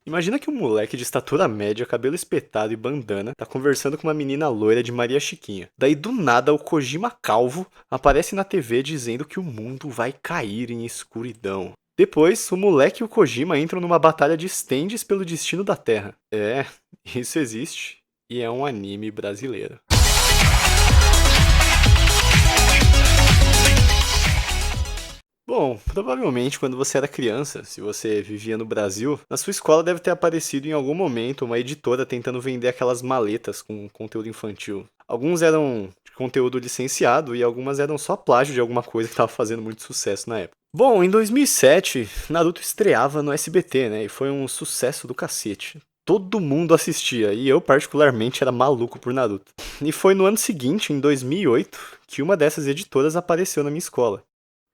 Imagina que um moleque de estatura média, cabelo espetado e bandana, tá conversando com uma menina loira de Maria Chiquinha. Daí do nada o Kojima calvo aparece na TV dizendo que o mundo vai cair em escuridão. Depois, o moleque e o Kojima entram numa batalha de stands pelo destino da Terra. É, isso existe e é um anime brasileiro. Bom, provavelmente quando você era criança, se você vivia no Brasil, na sua escola deve ter aparecido em algum momento uma editora tentando vender aquelas maletas com conteúdo infantil. Alguns eram de conteúdo licenciado e algumas eram só plágio de alguma coisa que estava fazendo muito sucesso na época. Bom, em 2007, Naruto estreava no SBT, né? E foi um sucesso do cacete. Todo mundo assistia, e eu particularmente era maluco por Naruto. E foi no ano seguinte, em 2008, que uma dessas editoras apareceu na minha escola.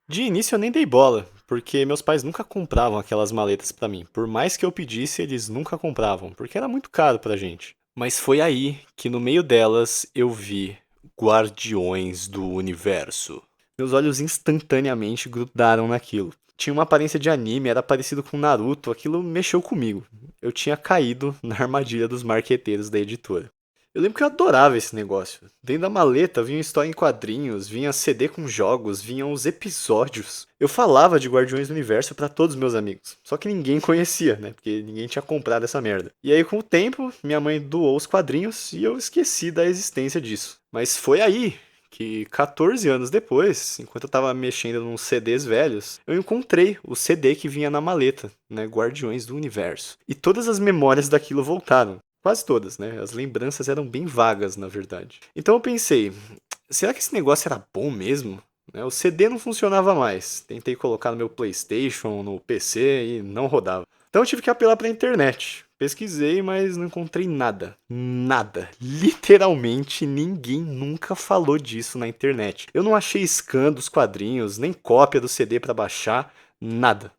De início eu nem dei bola, porque meus pais nunca compravam aquelas maletas pra mim. Por mais que eu pedisse, eles nunca compravam, porque era muito caro pra gente. Mas foi aí que no meio delas eu vi Guardiões do Universo. Meus olhos instantaneamente grudaram naquilo. Tinha uma aparência de anime, era parecido com Naruto, aquilo mexeu comigo. Eu tinha caído na armadilha dos marqueteiros da editora. Eu lembro que eu adorava esse negócio. Dentro da maleta vinha história em quadrinhos, vinha CD com jogos, vinham os episódios. Eu falava de Guardiões do Universo pra todos os meus amigos. Só que ninguém conhecia, né? Porque ninguém tinha comprado essa merda. E aí, com o tempo, minha mãe doou os quadrinhos e eu esqueci da existência disso. Mas foi aí que 14 anos depois, enquanto eu tava mexendo nos CDs velhos, eu encontrei o CD que vinha na maleta, né? Guardiões do Universo. E todas as memórias daquilo voltaram. Quase todas, né? As lembranças eram bem vagas, na verdade. Então eu pensei, será que esse negócio era bom mesmo? Né, o CD não funcionava mais. Tentei colocar no meu PlayStation, no PC e não rodava. Então eu tive que apelar para a internet. Pesquisei, mas não encontrei nada. Nada. Literalmente ninguém nunca falou disso na internet. Eu não achei scan dos quadrinhos, nem cópia do CD para baixar, nada.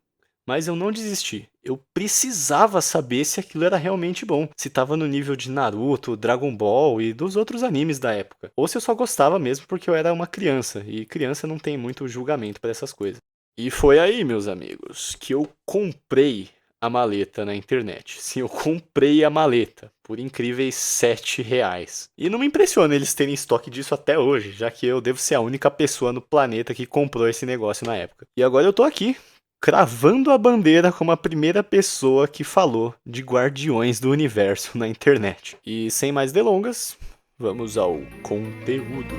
Mas eu não desisti. Eu precisava saber se aquilo era realmente bom. Se tava no nível de Naruto, Dragon Ball e dos outros animes da época. Ou se eu só gostava mesmo porque eu era uma criança. E criança não tem muito julgamento para essas coisas. E foi aí, meus amigos, que eu comprei a maleta na internet. Sim, eu comprei a maleta por incríveis R$ 7. E não me impressiona eles terem estoque disso até hoje, já que eu devo ser a única pessoa no planeta que comprou esse negócio na época. E agora eu tô aqui, cravando a bandeira como a primeira pessoa que falou de Guardiões do Universo na internet. E sem mais delongas, vamos ao conteúdo.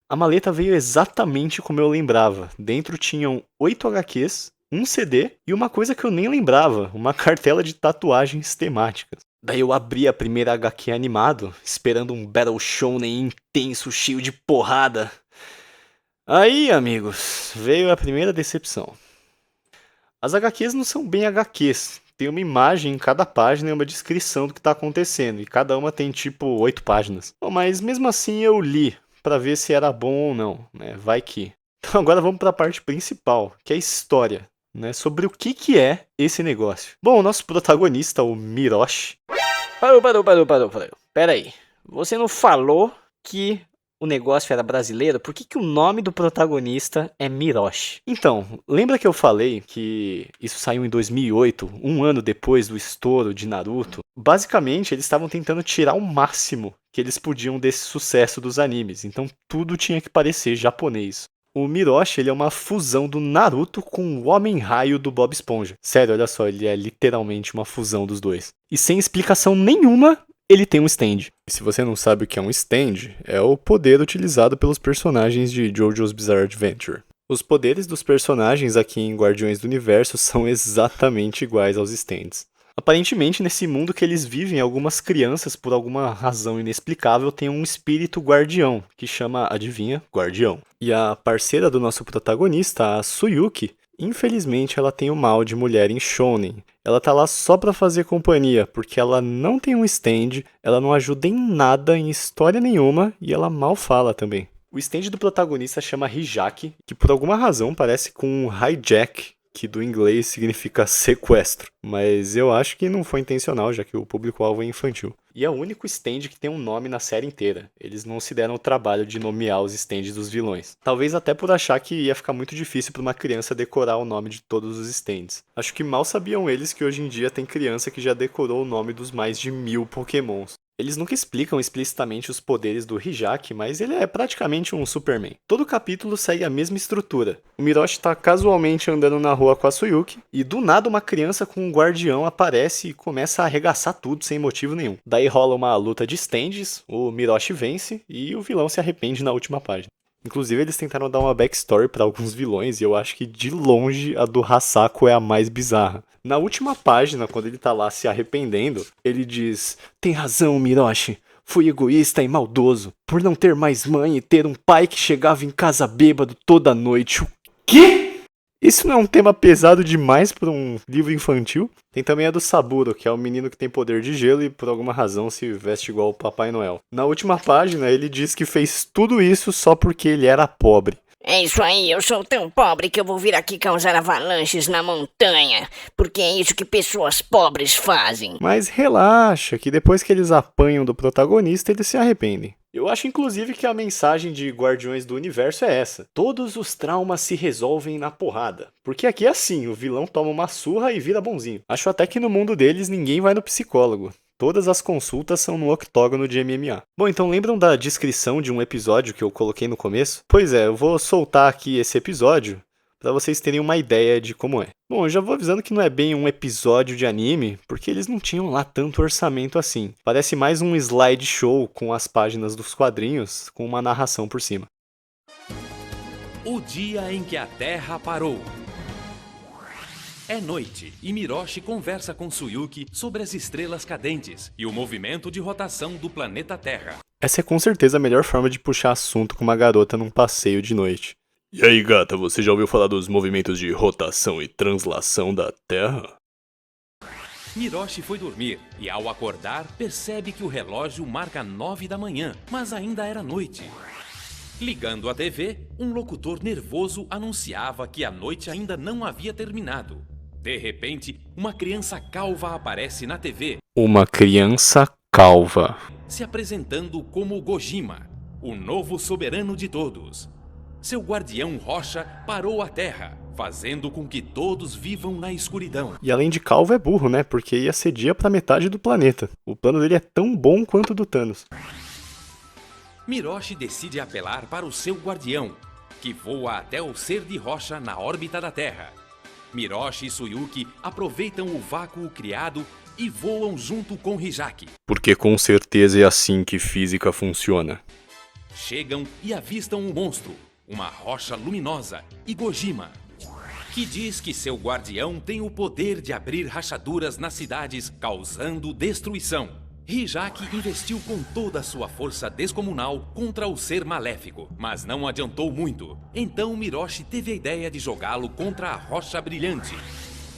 A maleta veio exatamente como eu lembrava. Dentro tinham 8 HQs, um CD e uma coisa que eu nem lembrava, uma cartela de tatuagens temáticas. Daí eu abri a primeira HQ animado, esperando um Battle Shonen intenso, cheio de porrada. Aí, amigos, veio a primeira decepção. As HQs não são bem HQs. Tem uma imagem em cada página e uma descrição do que está acontecendo. E cada uma tem tipo 8 páginas. Bom, mas mesmo assim eu li para ver se era bom ou não, né? Vai que. Então agora vamos para a parte principal, que é a história, né? Sobre o que é esse negócio. Bom, o nosso protagonista, o Miroshi. Parou. Pera aí. Você não falou que o negócio era brasileiro? Por que o nome do protagonista é Miroshi? Então, lembra que eu falei que isso saiu em 2008, um ano depois do estouro de Naruto? Basicamente, eles estavam tentando tirar o máximo que eles podiam desse sucesso dos animes, então tudo tinha que parecer japonês. O Miroshi, ele é uma fusão do Naruto com o Homem-Raio do Bob Esponja. Sério, olha só, ele é literalmente uma fusão dos dois. E sem explicação nenhuma, ele tem um stand. E se você não sabe o que é um stand, é o poder utilizado pelos personagens de JoJo's Bizarre Adventure. Os poderes dos personagens aqui em Guardiões do Universo são exatamente iguais aos stands. Aparentemente, nesse mundo que eles vivem, algumas crianças, por alguma razão inexplicável, têm um espírito guardião, que chama, adivinha, Guardião. E a parceira do nosso protagonista, a Tsuyuki, infelizmente ela tem o mal de mulher em shounen. Ela tá lá só pra fazer companhia, porque ela não tem um stand, ela não ajuda em nada, em história nenhuma, e ela mal fala também. O stand do protagonista chama Hijaki, que por alguma razão parece com um hijack, que do inglês significa sequestro. Mas eu acho que não foi intencional, já que o público-alvo é infantil. E é o único stand que tem um nome na série inteira. Eles não se deram o trabalho de nomear os stands dos vilões. Talvez até por achar que ia ficar muito difícil para uma criança decorar o nome de todos os stands. Acho que mal sabiam eles que hoje em dia tem criança que já decorou o nome dos mais de 1000 Pokémons. Eles nunca explicam explicitamente os poderes do Hijaki, mas ele é praticamente um Superman. Todo capítulo segue a mesma estrutura. O Miroshi está casualmente andando na rua com a Tsuyuki, e do nada uma criança com um guardião aparece e começa a arregaçar tudo sem motivo nenhum. Daí rola uma luta de stands, o Miroshi vence e o vilão se arrepende na última página. Inclusive eles tentaram dar uma backstory para alguns vilões e eu acho que de longe a do Hasako é a mais bizarra. Na última página, quando ele tá lá se arrependendo, ele diz: "Tem razão, Miroshi. Fui egoísta e maldoso por não ter mais mãe e ter um pai que chegava em casa bêbado toda noite." O quê? Isso não é um tema pesado demais para um livro infantil? Tem também a do Saburo, que é o menino que tem poder de gelo e por alguma razão se veste igual o Papai Noel. Na última página, ele diz que fez tudo isso só porque ele era pobre. É isso aí, eu sou tão pobre que eu vou vir aqui causar avalanches na montanha, porque é isso que pessoas pobres fazem. Mas relaxa, que depois que eles apanham do protagonista, eles se arrependem. Eu acho inclusive que a mensagem de Guardiões do Universo é essa: todos os traumas se resolvem na porrada. Porque aqui é assim, o vilão toma uma surra e vira bonzinho. Acho até que no mundo deles ninguém vai no psicólogo. Todas as consultas são no octógono de MMA. Bom, então lembram da descrição de um episódio que eu coloquei no começo? Pois é, eu vou soltar aqui esse episódio para vocês terem uma ideia de como é. Bom, eu já vou avisando que não é bem um episódio de anime, porque eles não tinham lá tanto orçamento assim. Parece mais um slideshow com as páginas dos quadrinhos, com uma narração por cima. O dia em que a Terra parou. É noite e Miroshi conversa com Tsuyuki sobre as estrelas cadentes e o movimento de rotação do planeta Terra. Essa é com certeza a melhor forma de puxar assunto com uma garota num passeio de noite. E aí, gata, você já ouviu falar dos movimentos de rotação e translação da Terra? Miroshi foi dormir e, ao acordar, percebe que o relógio marca 9 da manhã, mas ainda era noite. Ligando a TV, um locutor nervoso anunciava que a noite ainda não havia terminado. De repente, uma criança calva aparece na TV. Uma criança calva. Se apresentando como Gojima, o novo soberano de todos. Seu guardião rocha parou a Terra, fazendo com que todos vivam na escuridão. E além de calvo é burro, né? Porque ia ser dia pra metade do planeta. O plano dele é tão bom quanto o do Thanos. Miroshi decide apelar para o seu guardião, que voa até o ser de rocha na órbita da Terra. Miroshi e Tsuyuki aproveitam o vácuo criado e voam junto com Hijaki. Porque com certeza é assim que física funciona. Chegam e avistam um monstro, uma rocha luminosa, e Gojima, que diz que seu guardião tem o poder de abrir rachaduras nas cidades, causando destruição. Hijaki investiu com toda a sua força descomunal contra o ser maléfico, mas não adiantou muito. Então Miroshi teve a ideia de jogá-lo contra a rocha brilhante,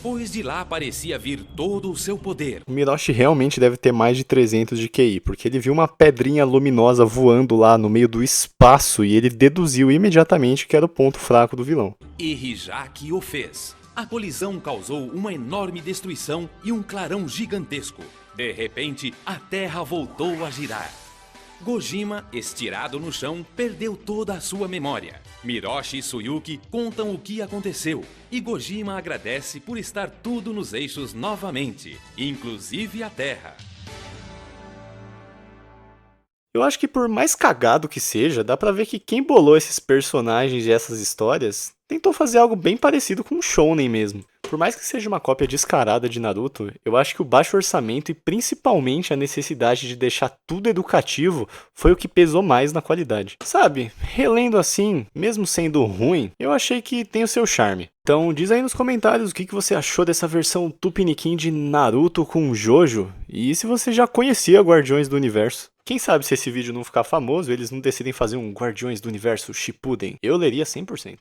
pois de lá parecia vir todo o seu poder. O Miroshi realmente deve ter mais de 300 de QI, porque ele viu uma pedrinha luminosa voando lá no meio do espaço e ele deduziu imediatamente que era o ponto fraco do vilão. E Hijaki o fez. A colisão causou uma enorme destruição e um clarão gigantesco. De repente, a Terra voltou a girar. Gojima, estirado no chão, perdeu toda a sua memória. Miroshi e Tsuyuki contam o que aconteceu, e Gojima agradece por estar tudo nos eixos novamente, inclusive a Terra. Eu acho que por mais cagado que seja, dá pra ver que quem bolou esses personagens e essas histórias tentou fazer algo bem parecido com um shounen mesmo. Por mais que seja uma cópia descarada de Naruto, eu acho que o baixo orçamento e principalmente a necessidade de deixar tudo educativo foi o que pesou mais na qualidade. Sabe, relendo assim, mesmo sendo ruim, eu achei que tem o seu charme. Então diz aí nos comentários o que você achou dessa versão tupiniquim de Naruto com Jojo e se você já conhecia Guardiões do Universo. Quem sabe se esse vídeo não ficar famoso, eles não decidem fazer um Guardiões do Universo Shippuden. Eu leria 100%.